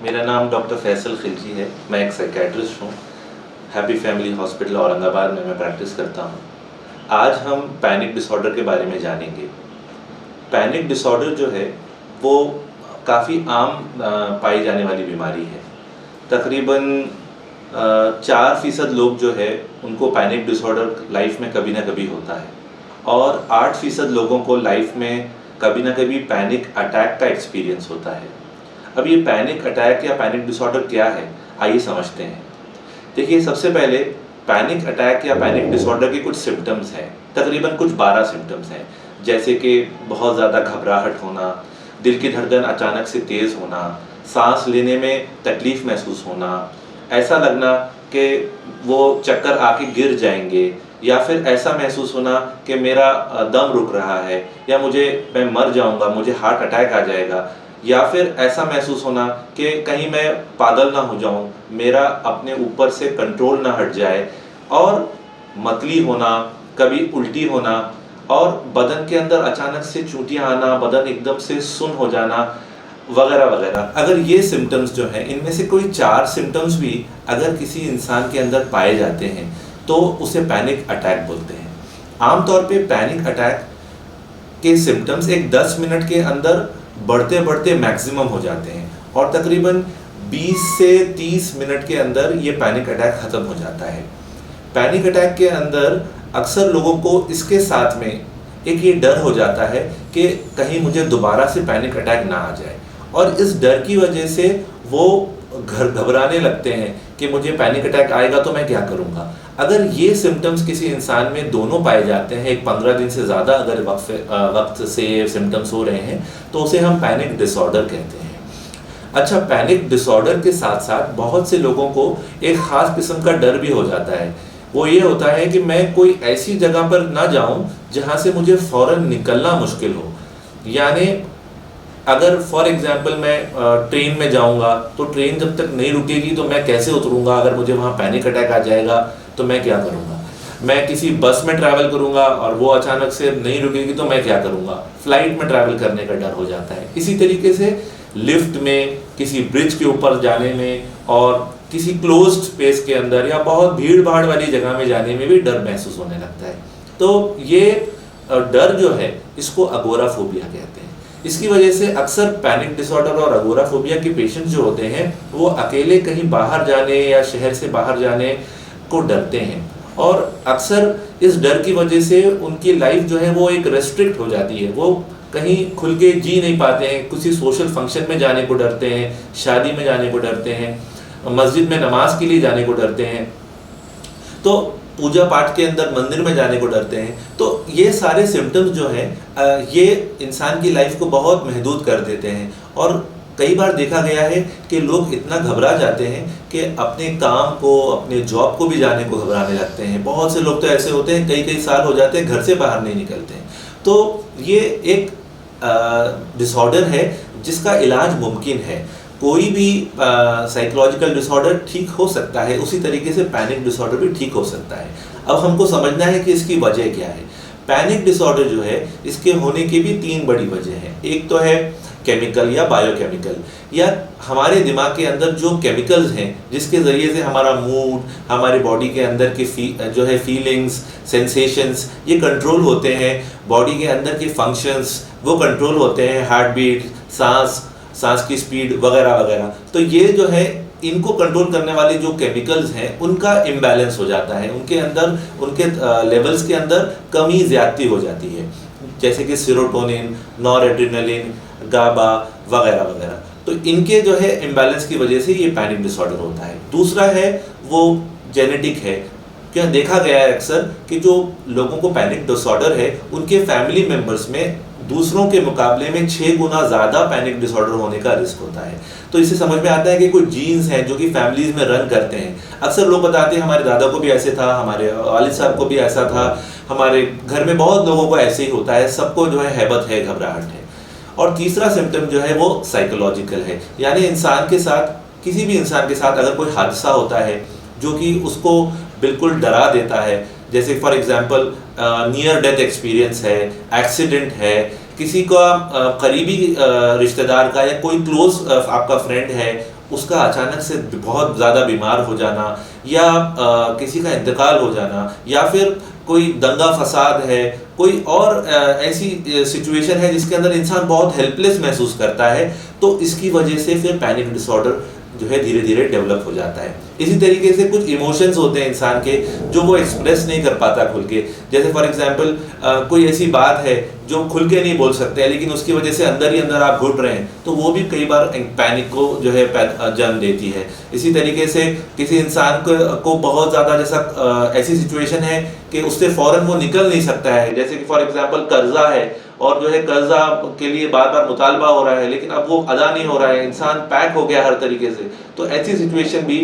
मेरा नाम डॉक्टर फैसल खिलजी है। मैं एक साइकेट्रिस्ट हूँ। हैप्पी फैमिली हॉस्पिटल औरंगाबाद में मैं प्रैक्टिस करता हूँ। आज हम पैनिक डिसऑर्डर के बारे में जानेंगे। पैनिक डिसऑर्डर जो है वो काफ़ी आम पाई जाने वाली बीमारी है। तकरीबन 4% लोग जो है उनको पैनिक डिसऑर्डर लाइफ में कभी ना कभी होता है और 8% लोगों को लाइफ में कभी ना कभी पैनिक अटैक का एक्सपीरियंस होता है। अब ये पैनिक अटैक या पैनिक डिसऑर्डर क्या है, आइए समझते हैं। देखिए, सबसे पहले पैनिक अटैक या पैनिक डिसऑर्डर के कुछ सिम्टम्स हैं। तकरीबन कुछ 12 सिम्टम्स हैं, जैसे कि बहुत ज़्यादा घबराहट होना, दिल की धड़कन अचानक से तेज़ होना, सांस लेने में तकलीफ़ महसूस होना, ऐसा लगना कि वो चक्कर आके गिर जाएंगे, या फिर ऐसा महसूस होना कि मेरा दम रुक रहा है या मैं मर जाऊंगा, मुझे हार्ट अटैक आ जाएगा, या फिर ऐसा महसूस होना कि कहीं मैं पागल ना हो जाऊं, मेरा अपने ऊपर से कंट्रोल ना हट जाए, और मतली होना, कभी उल्टी होना, और बदन के अंदर अचानक से चूंटियां आना, बदन एकदम से सुन्न हो जाना, वगैरह वगैरह। अगर ये सिम्टम्स जो हैं, इनमें से कोई 4 सिम्टम्स भी अगर किसी इंसान के अंदर पाए जाते हैं तो उसे पैनिक अटैक बोलते हैं। आमतौर पे पैनिक अटैक के सिम्टम्स एक 10 मिनट के अंदर बढ़ते बढ़ते मैक्सिमम हो जाते हैं और तकरीबन 20 से 30 मिनट के अंदर ये पैनिक अटैक ख़त्म हो जाता है। पैनिक अटैक के अंदर अक्सर लोगों को इसके साथ में एक ये डर हो जाता है कि कहीं मुझे दोबारा से पैनिक अटैक ना आ जाए, और इस डर की वजह से वो घबराने लगते हैं कि मुझे पैनिक अटैक आएगा तो मैं क्या करूँगा। अगर ये सिम्टम्स किसी इंसान में दोनों पाए जाते हैं, एक 15 दिन से ज़्यादा अगर वक्त से सिम्टम्स हो रहे हैं, तो उसे हम पैनिक डिसऑर्डर कहते हैं। अच्छा, पैनिक डिसऑर्डर के साथ साथ बहुत से लोगों को एक ख़ास किस्म का डर भी हो जाता है। वो ये होता है कि मैं कोई ऐसी जगह पर ना जाऊं जहां से मुझे फ़ौरन निकलना मुश्किल हो। यानी अगर फॉर एग्जांपल मैं ट्रेन में जाऊंगा तो ट्रेन जब तक नहीं रुकेगी तो मैं कैसे उतरूंगा। अगर मुझे वहां पैनिक अटैक आ जाएगा तो मैं क्या करूंगा। मैं किसी बस में ट्रैवल करूंगा और वो अचानक से नहीं रुकेगी तो मैं क्या करूंगा। फ्लाइट में ट्रैवल करने का डर हो जाता है। इसी तरीके से लिफ्ट में, किसी ब्रिज के ऊपर जाने में, और किसी क्लोज्ड स्पेस के अंदर या बहुत भीड़ भाड़ वाली जगह में जाने में भी डर महसूस होने लगता है। तो ये डर जो है इसको अगोराफोबिया कहते हैं। इसकी वजह से अक्सर पैनिक डिसऑर्डर और अगोराफोबिया के पेशेंट जो होते हैं वो अकेले कहीं बाहर जाने या शहर से बाहर जाने को डरते हैं, और अक्सर इस डर की वजह से उनकी लाइफ जो है वो एक रेस्ट्रिक्ट हो जाती है। वो कहीं खुल के जी नहीं पाते हैं, किसी सोशल फंक्शन में जाने को डरते हैं, शादी में जाने को डरते हैं, मस्जिद में नमाज के लिए जाने को डरते हैं, तो पूजा पाठ के अंदर मंदिर में जाने को डरते हैं। तो ये सारे सिम्टम्स जो हैं ये इंसान की लाइफ को बहुत महदूद कर देते हैं, और कई बार देखा गया है कि लोग इतना घबरा जाते हैं कि अपने काम को, अपने जॉब को भी जाने को घबराने लगते हैं। बहुत से लोग तो ऐसे होते हैं, कई कई साल हो जाते हैं घर से बाहर नहीं निकलते हैं। तो ये एक डिसऑर्डर है जिसका इलाज मुमकिन है। कोई भी साइकोलॉजिकल डिसऑर्डर ठीक हो सकता है, उसी तरीके से पैनिक डिसऑर्डर भी ठीक हो सकता है। अब हमको समझना है कि इसकी वजह क्या है। पैनिक डिसऑर्डर जो है इसके होने की भी 3 बड़ी वजह हैं। एक तो है केमिकल या बायोकेमिकल, या हमारे दिमाग के अंदर जो केमिकल्स हैं जिसके ज़रिए से हमारा मूड, हमारे बॉडी के अंदर की जो है फीलिंग्स, सेंसेशंस, ये कंट्रोल होते हैं। बॉडी के अंदर के फंक्शंस वो कंट्रोल होते हैं, हार्ट बीट, सांस की स्पीड वगैरह वगैरह। तो ये जो है इनको कंट्रोल करने वाले जो केमिकल्स हैं उनका इम्बैलेंस हो जाता है, उनके अंदर, उनके लेवल्स के अंदर कमी ज़्यादती हो जाती है, जैसे कि सेरोटोनिन, नॉरएड्रेनालिन, गाबा वगैरह वगैरह। तो इनके जो है इम्बैलेंस की वजह से ये पैनिक डिसऑर्डर होता है। दूसरा है वो जेनेटिक है। क्या देखा गया है अक्सर कि जो लोगों को पैनिक डिसऑर्डर है उनके फैमिली मेम्बर्स में दूसरों के मुकाबले में 6 गुना ज़्यादा पैनिक डिसऑर्डर होने का रिस्क होता है। तो इससे समझ में आता है कि कुछ जीन्स हैं जो कि फैमिलीज में रन करते हैं। अक्सर लोग बताते हैं हमारे दादा को भी ऐसे था, हमारे वालिद साहब को भी ऐसा था, हमारे घर में बहुत लोगों को ऐसे ही होता है, सबको जो है हैबत है, घबराहट है। और तीसरा सिम्टम जो है वो साइकोलॉजिकल है, यानी इंसान के साथ, किसी भी इंसान के साथ अगर कोई हादसा होता है जो कि उसको बिल्कुल डरा देता है, जैसे for example near death experience है, एक्सीडेंट है, किसी का करीबी रिश्तेदार का या कोई क्लोज आपका फ्रेंड है उसका अचानक से बहुत ज़्यादा बीमार हो जाना, या किसी का इंतकाल हो जाना, या फिर कोई दंगा फसाद है, कोई और ऐसी सिचुएशन है जिसके अंदर इंसान बहुत हेल्पलेस महसूस करता है, तो इसकी वजह से फिर पैनिक डिसऑर्डर जो है धीरे धीरे डेवलप हो जाता है। इसी तरीके से कुछ इमोशंस होते हैं इंसान के जो वो एक्सप्रेस नहीं कर पाता खुल के, जैसे फॉर एग्जांपल कोई ऐसी बात है जो खुल के नहीं बोल सकते हैं, लेकिन उसकी वजह से अंदर ही अंदर आप घुट रहे हैं, तो वो भी कई बार पैनिक को जो है जन्म देती है। इसी तरीके से किसी इंसान को बहुत ज़्यादा जैसा ऐसी सिचुएशन है कि उससे फ़ौरन वो निकल नहीं सकता है, जैसे कि फॉर एग्जांपल कर्जा है और जो है कर्जा के लिए बार बार मुतालबा हो रहा है, लेकिन अब वो अदा नहीं हो रहा है, इंसान पैक हो गया हर तरीके से, तो ऐसी सिचुएशन भी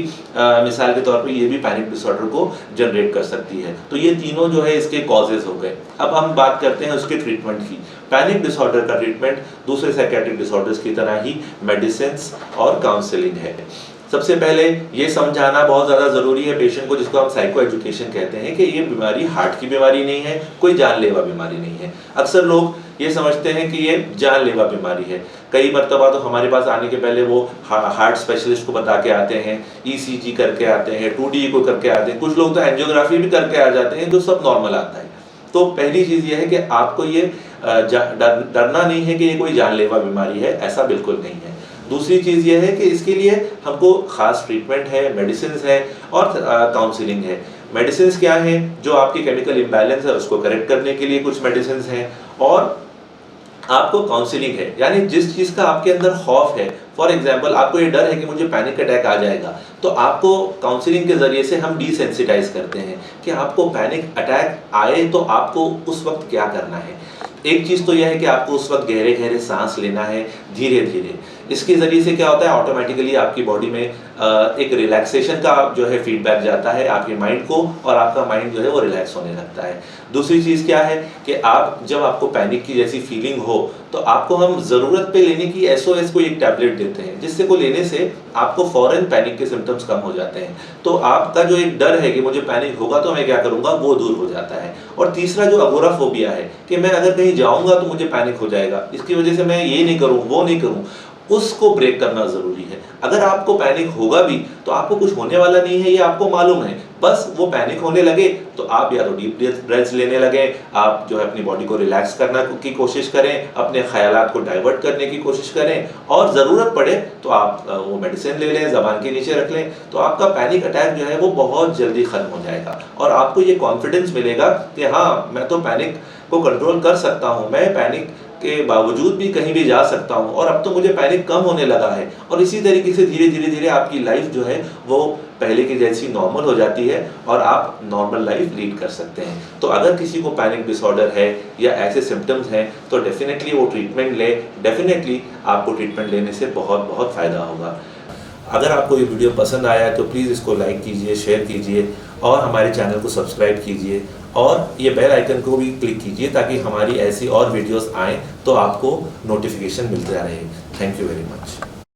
मिसाल के तौर पे ये भी पैनिक डिसऑर्डर को जनरेट कर सकती है। तो ये तीनों जो है इसके कॉजेज हो गए। अब हम बात करते हैं उसके ट्रीटमेंट की। पैनिक डिसऑर्डर का ट्रीटमेंट दूसरे साइकेट्रिक डिसऑर्डर्स की तरह ही मेडिसिन और काउंसलिंग है। सबसे पहले ये समझाना बहुत ज़्यादा ज़रूरी है पेशेंट को, जिसको हम साइको एजुकेशन कहते हैं, कि ये बीमारी हार्ट की बीमारी नहीं है, कोई जानलेवा बीमारी नहीं है। अक्सर लोग ये समझते हैं कि ये जानलेवा बीमारी है। कई मरतबा तो हमारे पास आने के पहले वो हार्ट स्पेशलिस्ट को बता के आते हैं, ECG करके आते हैं, 2D को करके आते हैं, कुछ लोग तो एंजियोग्राफी भी करके आ जाते हैं, जो सब नॉर्मल आता है। तो पहली चीज़ ये है कि आपको ये डरना नहीं है कि ये कोई जानलेवा बीमारी है, ऐसा बिल्कुल नहीं है। दूसरी चीज़ ये है कि इसके लिए हमको ख़ास ट्रीटमेंट है, मेडिसिन है और काउंसलिंग है। मेडिसिन क्या है? जो आपकी केमिकल इम्बैलेंस है उसको करेक्ट करने के लिए कुछ मेडिसिन हैं, और आपको काउंसलिंग है, यानी जिस चीज़ का आपके अंदर खौफ है, फॉर एग्जांपल आपको ये डर है कि मुझे पैनिक अटैक आ जाएगा, तो आपको काउंसलिंग के ज़रिए से हम डिसेंसिटाइज करते हैं कि आपको पैनिक अटैक आए तो आपको उस वक्त क्या करना है। एक चीज़ तो यह है कि आपको उस वक्त गहरे गहरे सांस लेना है धीरे धीरे। इसके ज़रिए से क्या होता है, ऑटोमेटिकली आपकी बॉडी में एक रिलैक्सेशन का जो है फीडबैक जाता है आपके माइंड को, और आपका माइंड जो है वो रिलैक्स होने लगता है। दूसरी चीज़ क्या है कि आप जब आपको पैनिक की जैसी फीलिंग हो तो आपको हम ज़रूरत पे लेने की SOS को एक टैबलेट देते हैं, जिससे को लेने से आपको फ़ौरन पैनिक के सिम्टम्स कम हो जाते हैं। तो आपका जो एक डर है कि मुझे पैनिक होगा तो मैं क्या करूँगा, वो दूर हो जाता है। और तीसरा जो अगोराफोबिया है कि मैं अगर कहीं जाऊँगा तो मुझे पैनिक हो जाएगा, इसकी वजह से मैं ये नहीं करूँ वो नहीं करूँ, उसको ब्रेक करना ज़रूरी है। अगर आपको पैनिक होगा भी तो आपको कुछ होने वाला नहीं है, ये आपको मालूम है, बस वो पैनिक होने लगे तो आप या तो डीप ब्रेथ्स लेने लगे, आप जो है अपनी बॉडी को रिलैक्स करना की कोशिश करें, अपने ख्यालात को डाइवर्ट करने की कोशिश करें, और ज़रूरत पड़े तो आप वो मेडिसिन ले लें, ज़बान के नीचे रख लें, तो आपका पैनिक अटैक जो है वो बहुत जल्दी ख़त्म हो जाएगा, और आपको ये कॉन्फिडेंस मिलेगा कि हाँ, मैं तो पैनिक को कंट्रोल कर सकता हूँ, मैं पैनिक के बावजूद भी कहीं भी जा सकता हूँ, और अब तो मुझे पैनिक कम होने लगा है। और इसी तरीके से धीरे धीरे धीरे आपकी लाइफ जो है वो पहले की जैसी नॉर्मल हो जाती है, और आप नॉर्मल लाइफ लीड कर सकते हैं। तो अगर किसी को पैनिक डिसऑर्डर है या ऐसे सिम्टम्स हैं तो डेफिनेटली वो ट्रीटमेंट ले, डेफिनेटली आपको ट्रीटमेंट लेने से बहुत बहुत फ़ायदा होगा। अगर आपको ये वीडियो पसंद आया है तो प्लीज़ इसको लाइक कीजिए, शेयर कीजिए, और हमारे चैनल को सब्सक्राइब कीजिए, और ये बेल आइकन को भी क्लिक कीजिए ताकि हमारी ऐसी और वीडियोस आएँ तो आपको नोटिफिकेशन मिलता रहे। Thank you very much.